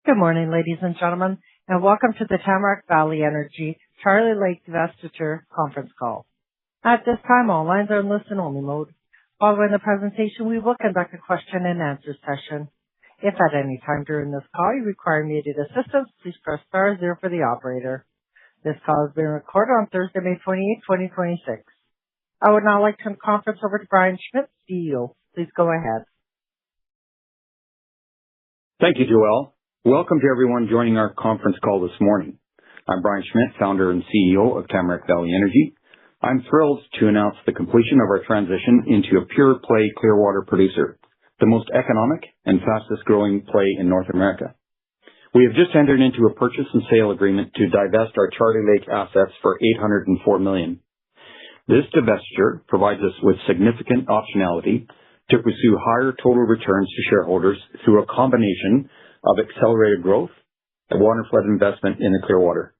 Good morning, ladies and gentlemen, and welcome to the Tamarack Valley Energy Charlie Lake Divestiture conference call. At this time, all lines are in listen-only mode. Following the presentation, we will conduct a question-and-answer session. If at any time during this call you require immediate assistance, please press star 0 for the operator. This call is being recorded on Thursday, May 28, 2026. I would now like to turn the conference over to Brian Schmidt, CEO. Please go ahead. Thank you, Joelle. Welcome to everyone joining our conference call this morning. I'm Brian Schmidt, founder and CEO of Tamarack Valley Energy. I'm thrilled to announce the completion of our transition into a pure-play Clearwater producer, the most economic and fastest-growing play in North America. We have just entered into a purchase and sale agreement to divest our Charlie Lake assets for $804 million. This divestiture provides us with significant optionality to pursue higher total returns to shareholders through a combination of accelerated growth and waterflood investment in the Clearwater.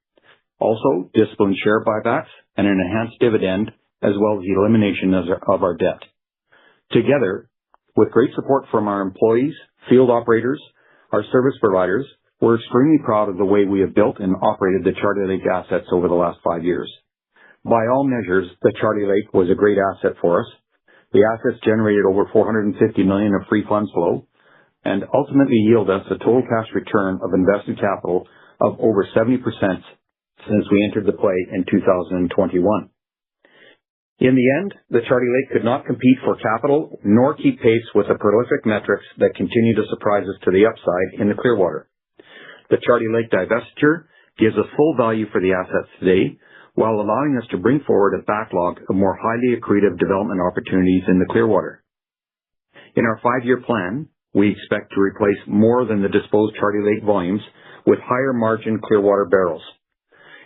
Also, disciplined share buybacks and an enhanced dividend, as well as the elimination of our debt. Together, with great support from our employees, field operators, our service providers, we're extremely proud of the way we have built and operated the Charlie Lake assets over the last 5 years. By all measures, the Charlie Lake was a great asset for us. The assets generated over $450 million of free funds flow and ultimately yield us a total cash return of invested capital of over 70% since we entered the play in 2021. In the end, the Charlie Lake could not compete for capital nor keep pace with the prolific metrics that continue to surprise us to the upside in the Clearwater. The Charlie Lake divestiture gives us full value for the assets today, while allowing us to bring forward a backlog of more highly accretive development opportunities in the Clearwater. In our 5-year plan, we expect to replace more than the disposed Charlie Lake volumes with higher margin Clearwater barrels.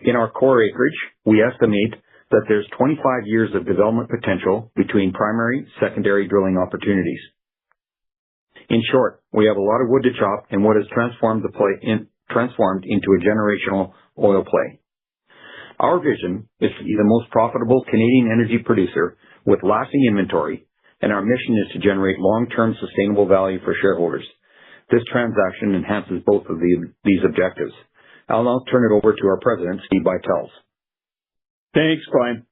In our core acreage, we estimate that there's 25 years of development potential between primary, secondary drilling opportunities. In short, we have a lot of wood to chop in what has transformed into a generational oil play. Our vision is to be the most profitable Canadian energy producer with lasting inventory, and our mission is to generate long-term sustainable value for shareholders. This transaction enhances both of these objectives. I'll now turn it over to our president, Steve Buytels. Thanks, Brian.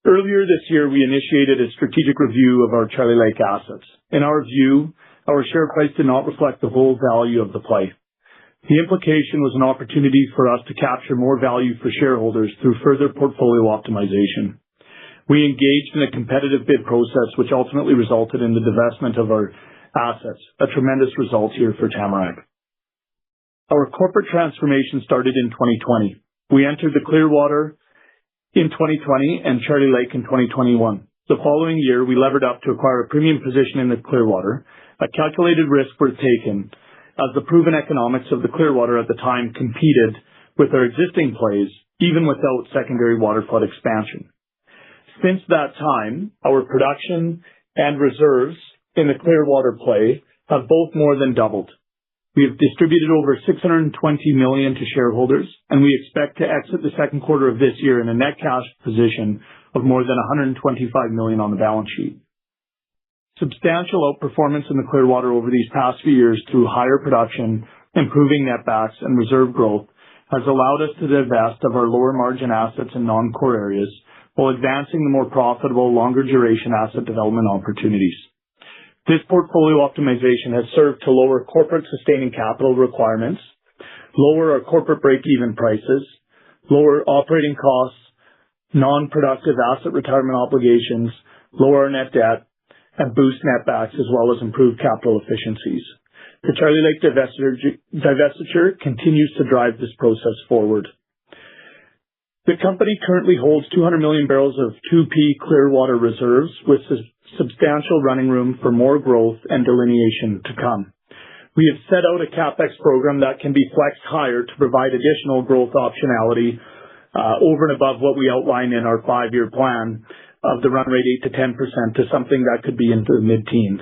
Earlier this year, we initiated a strategic review of our Charlie Lake assets. In our view, our share price did not reflect the whole value of the play. The implication was an opportunity for us to capture more value for shareholders through further portfolio optimization. We engaged in a competitive bid process, which ultimately resulted in the divestment of our assets, a tremendous result here for Tamarack. Our corporate transformation started in 2020. We entered the Clearwater in 2020 and Charlie Lake in 2021. The following year, we levered up to acquire a premium position in the Clearwater, a calculated risk was taken, as the proven economics of the Clearwater at the time competed with our existing plays, even without secondary waterflood expansion. Since that time, our production and reserves in the Clearwater play have both more than doubled. We have distributed over $620 million to shareholders, and we expect to exit the second quarter of this year in a net cash position of more than $125 million on the balance sheet. Substantial outperformance in the Clearwater over these past few years through higher production, improving netbacks, and reserve growth has allowed us to divest of our lower margin assets in non-core areas while advancing the more profitable, longer duration asset development opportunities. This portfolio optimization has served to lower corporate sustaining capital requirements, lower our corporate break-even prices, lower operating costs, non-productive asset retirement obligations, lower our net debt, and boost netbacks, as well as improve capital efficiencies. The Charlie Lake divestiture continues to drive this process forward. The company currently holds 200 million barrels of 2P Clearwater reserves with substantial running room for more growth and delineation to come. We have set out a CapEx program that can be flexed higher to provide additional growth optionality over and above what we outline in our 5-year plan of the run rate 8 to 10% to something that could be into the mid-teens.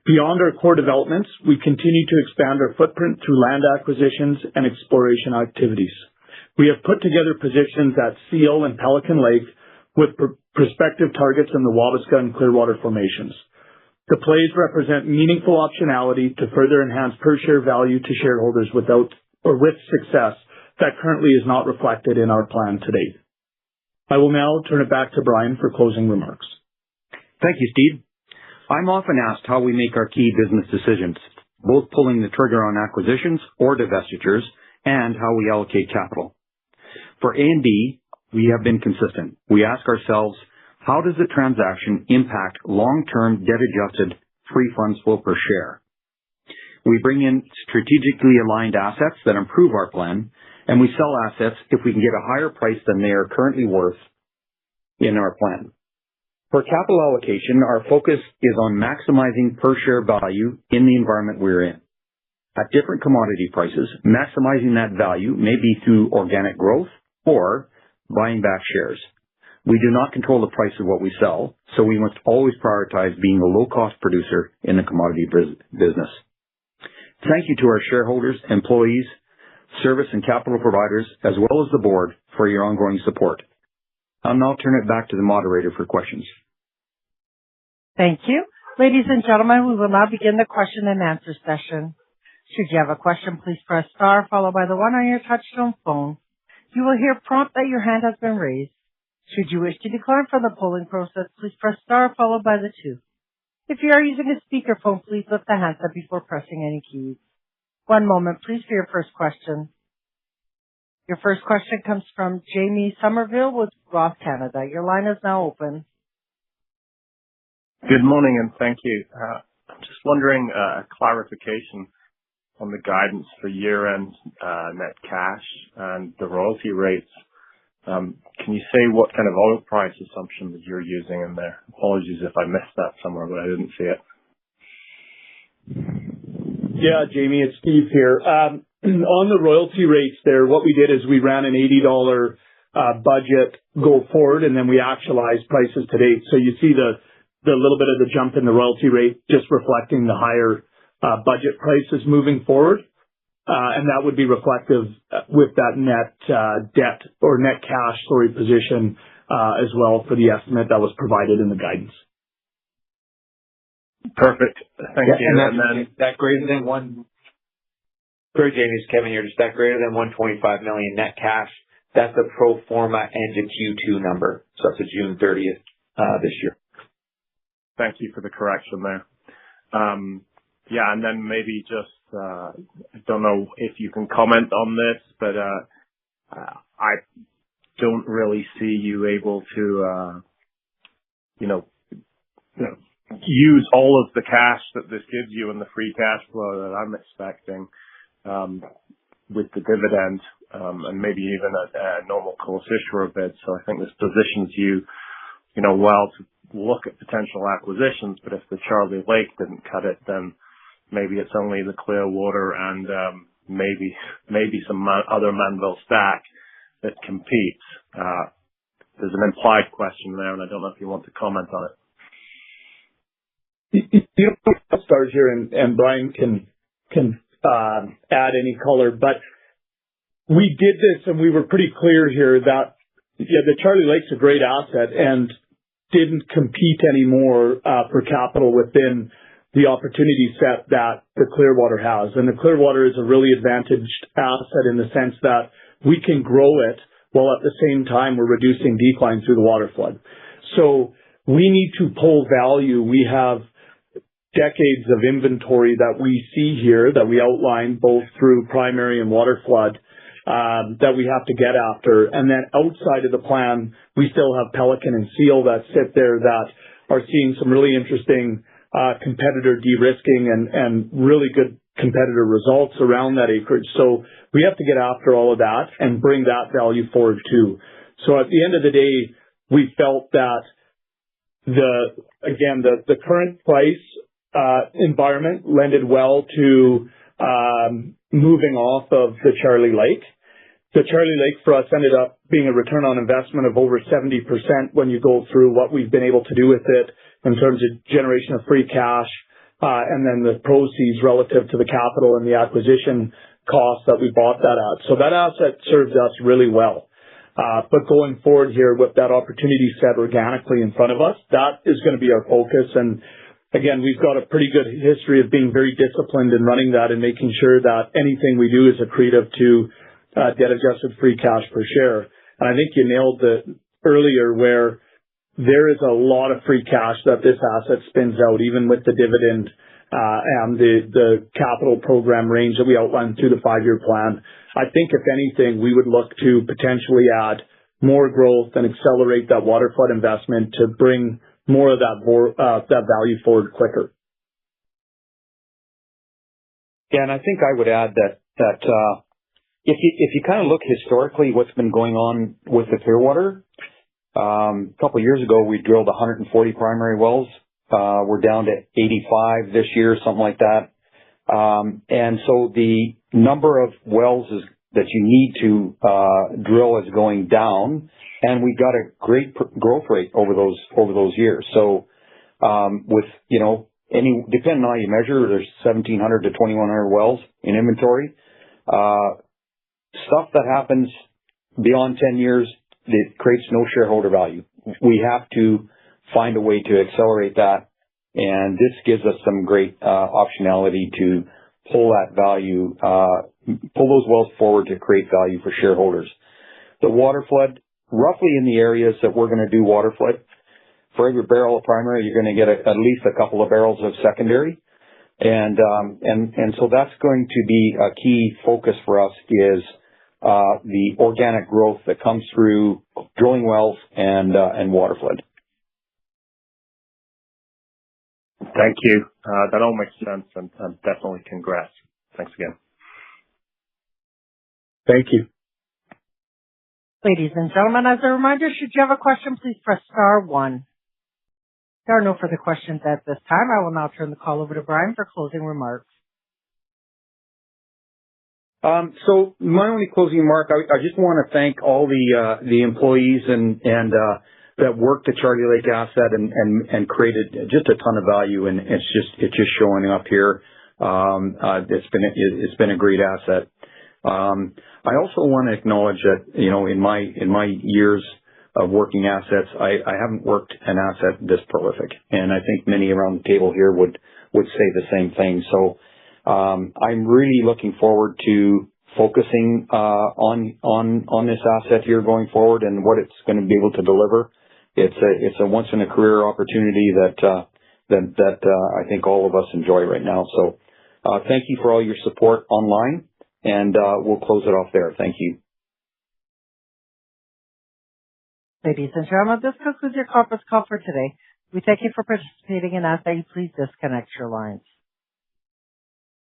Beyond our core developments, we continue to expand our footprint through land acquisitions and exploration activities. We have put together positions at Seal and Pelican Lake with prospective targets in the Wabasca and Clearwater formations. The plays represent meaningful optionality to further enhance per share value to shareholders with success that currently is not reflected in our plan to date. I will now turn it back to Brian for closing remarks. Thank you, Steve. I'm often asked how we make our key business decisions, both pulling the trigger on acquisitions or divestitures and how we allocate capital. For A&D, we have been consistent. We ask ourselves, how does the transaction impact long-term debt-adjusted free funds flow per share? We bring in strategically aligned assets that improve our plan, and we sell assets if we can get a higher price than they are currently worth in our plan. For capital allocation, our focus is on maximizing per share value in the environment we're in. At different commodity prices, maximizing that value may be through organic growth or buying back shares. We do not control the price of what we sell, so we must always prioritize being a low-cost producer in the commodity business. Thank you to our shareholders, employees, service and capital providers, as well as the board for your ongoing support. I'll now turn it back to the moderator for questions. Thank you. Ladies and gentlemen, we will now begin the question and answer session. Should you have a question, please press star followed by the 1 on your touchtone phone. You will hear a prompt that your hand has been raised. Should you wish to decline from the polling process, please press star followed by the 2. If you are using a speakerphone, please lift the handset before pressing any keys. One moment, please, for your first question. Your first question comes from Jamie Somerville with Roth Canada. Your line is now open. Good morning, and thank you. I'm just wondering a clarification on the guidance for year-end net cash and the royalty rates. Can you say what kind of oil price assumption that you're using in there? Apologies if I missed that somewhere, but I didn't see it. Yeah, Jamie, it's Steve here. On the royalty rates there, what we did is we ran an $80 budget go forward, and then we actualized prices to date. So you see the little bit of the jump in the royalty rate just reflecting the higher budget prices moving forward. And that would be reflective with that net debt or net cash position as well for the estimate that was provided in the guidance. Perfect. Thank you. And then that greater than one. Sorry, Jamie, it's Kevin here. Just that greater than 125 million net cash. That's a pro forma end of Q2 number. So that's a June 30th this year. Thank you for the correction there. Yeah, and then maybe just, I don't know if you can comment on this, but I don't really see you able to, use all of the cash that this gives you and the free cash flow that I'm expecting with the dividend and maybe even a normal course issuer bid. So I think this positions you, well to look at potential acquisitions, but if the Charlie Lake didn't cut it, then maybe it's only the Clearwater and maybe some other Manville stack that competes. There's an implied question there, and I don't know if you want to comment on it. I'll start here, and Brian can add any color. But we did this, and we were pretty clear here that the Charlie Lake's a great asset and didn't compete anymore for capital within the opportunity set that the Clearwater has. And the Clearwater is a really advantaged asset in the sense that we can grow it while at the same time we're reducing decline through the water flood. So we need to pull value. We have decades of inventory that we see here that we outline both through primary and water flood that we have to get after. And then outside of the plan, we still have Pelican and Seal that sit there that are seeing some really interesting competitor de-risking and really good competitor results around that acreage. So we have to get after all of that and bring that value forward too. So at the end of the day, we felt that the current price environment lended well to moving off of the Charlie Lake. The Charlie Lake for us ended up being a return on investment of over 70% when you go through what we've been able to do with it in terms of generation of free cash and then the proceeds relative to the capital and the acquisition costs that we bought that at. So that asset served us really well. But going forward here with that opportunity set organically in front of us, that is going to be our focus. And again, we've got a pretty good history of being very disciplined in running that and making sure that anything we do is accretive to debt-adjusted free cash per share. And I think you nailed it earlier where there is a lot of free cash that this asset spins out, even with the dividend and the capital program range that we outlined through the 5-year plan. I think, if anything, we would look to potentially add more growth and accelerate that waterflood investment to bring more of that value forward quicker. Yeah, and I think I would add that if you kind of look historically what's been going on with the Clearwater, a couple of years ago we drilled 140 primary wells. We're down to 85 this year, something like that. And so the number of wells that you need to drill is going down, and we've got a great growth rate over those years. So with depending on how you measure, there's 1,700 to 2,100 wells in inventory. Stuff that happens beyond 10 years, it creates no shareholder value. We have to find a way to accelerate that, and this gives us some great optionality to pull that value, pull those wells forward to create value for shareholders. The waterflood, roughly in the areas that we're going to do waterflood, for every barrel of primary, you're going to get at least a couple of barrels of secondary. And so that's going to be a key focus for us is the organic growth that comes through drilling wells and waterflood. Thank you. That all makes sense, and definitely congrats. Thanks again. Thank you. Ladies and gentlemen, as a reminder, should you have a question, please press star 1. There are no further questions at this time. I will now turn the call over to Brian for closing remarks. So my only closing remark, I just want to thank all the employees and that worked at Charlie Lake asset and created just a ton of value, and it's just showing up here. It's been a great asset. I also want to acknowledge that in my years of working assets, I haven't worked an asset this prolific, and I think many around the table here would say the same thing. So I'm really looking forward to focusing on this asset here going forward and what it's going to be able to deliver. It's a once in a career opportunity that I think all of us enjoy right now. So thank you for all your support online, and we'll close it off there. Thank you. Ladies and gentlemen, this concludes your conference call for today. We thank you for participating and ask that you please disconnect your lines.